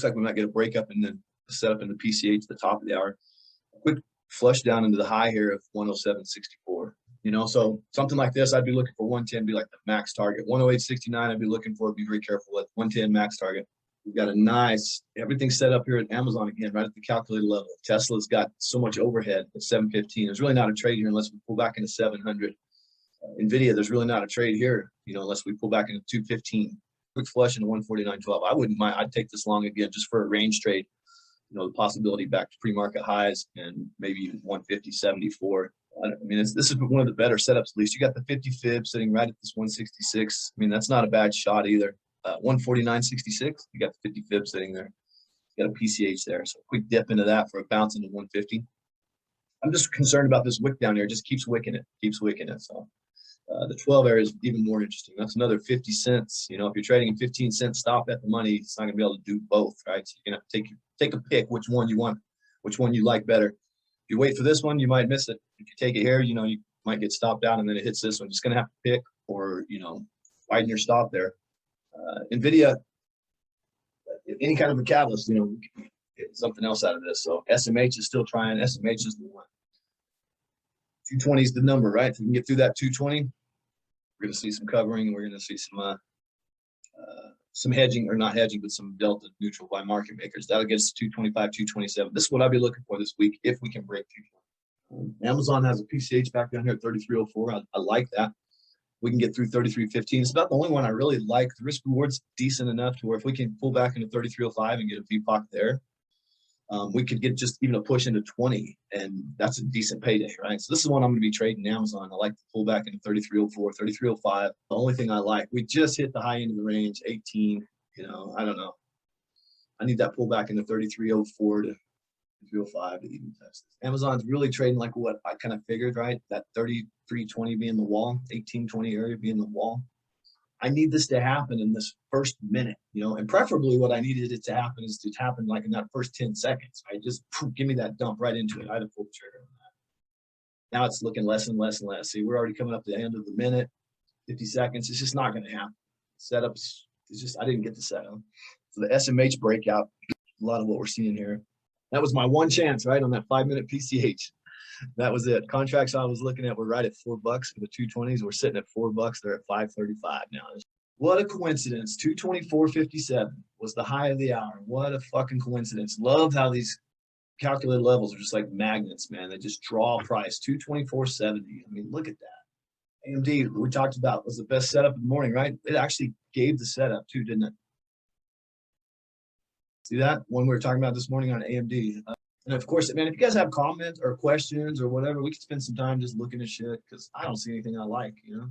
looks like we might get a breakup and then set up in the PCH at the top of the hour. A quick flush down into the high here of 107.64. You know, so something like this, I'd be looking for 110, be like the max target. 108.69, I'd be looking for, be very careful with 110 max target. We've got a nice, everything's set up here at Amazon again, right at the calculated level. Tesla's got so much overhead at 715. There's really not a trade here unless we pull back into 700. NVIDIA, there's really not a trade here, you know, unless we pull back into 215. Quick flush into 149.12. I wouldn't mind. I'd take this long again just for a range trade. You know, the possibility back to pre-market highs and maybe even 150.74. I mean, this is one of the better setups. At least you got the 50 fib sitting right at this 166. I mean, that's not a bad shot either. 149.66. You got the 50 fib sitting there. You got a PCH there. So quick dip into that for a bounce into 150. I'm just concerned about this wick down here. It just keeps wicking it. So the 12 area is even more interesting. That's another 50 cents. You know, if you're trading a 15-cent stop at the money, it's not going to be able to do both, right? So you're going to have to take a pick which one you want, which one you like better. If you wait for this one, you might miss it. If you take it here, you know, you might get stopped out and then it hits this one. You're just going to have to pick or, you know, widen your stop there. NVIDIA, any kind of a catalyst, you know, get something else out of this. So SMH is still trying. SMH is the one. 220 is the number, right? If we can get through that 220, we're going to see some covering. We're going to see some hedging, or not hedging, but some delta neutral by market makers. That'll get us to 225, 227. This is what I'll be looking for this week if we can break 220. Amazon has a PCH back down here at 33.04. I like that. We can get through 33.15. It's about the only one I really like. The risk reward's decent enough to where if we can pull back into 33.05 and get a VPOC there, we could get just even a push into 20, and that's a decent payday, right? So this is one I'm going to be trading Amazon. I like to pull back into 33.04, 33.05. The only thing I like, we just hit the high end of the range, 18. You know, I don't know. I need that pullback into 33.04 to 305 to even test this. Amazon's really trading like what I kind of figured, right? That 33.20 being the wall, 18.20 area being the wall. I need this to happen in this first minute, you know, and preferably what I needed it to happen is to happen like in that first 10 seconds, right? Just give me that dump right into it. I'd have pulled the trigger on that. Now it's looking less and less and less. See, we're already coming up to the end of the minute, 50 seconds. It's just not going to happen. Setups, it's just, I didn't get the setup. So the SMH breakout, a lot of what we're seeing here. That was my one chance, right, on that 5-minute PCH. That was it. Contracts I was looking at were right at $4 for the 220s. We're sitting at $4. They're at 5.35 now. What a coincidence. 224.57 was the high of the hour. What a fucking coincidence. Love how these calculated levels are just like magnets, man. They just draw price. 224.70. I mean, look at that. AMD, we talked about, was the best setup in the morning, right? It actually gave the setup too, didn't it? See that? One we were talking about this morning on AMD. And of course, man, if you guys have comments or questions or whatever, we can spend some time just looking at shit because I don't see anything I like, you know?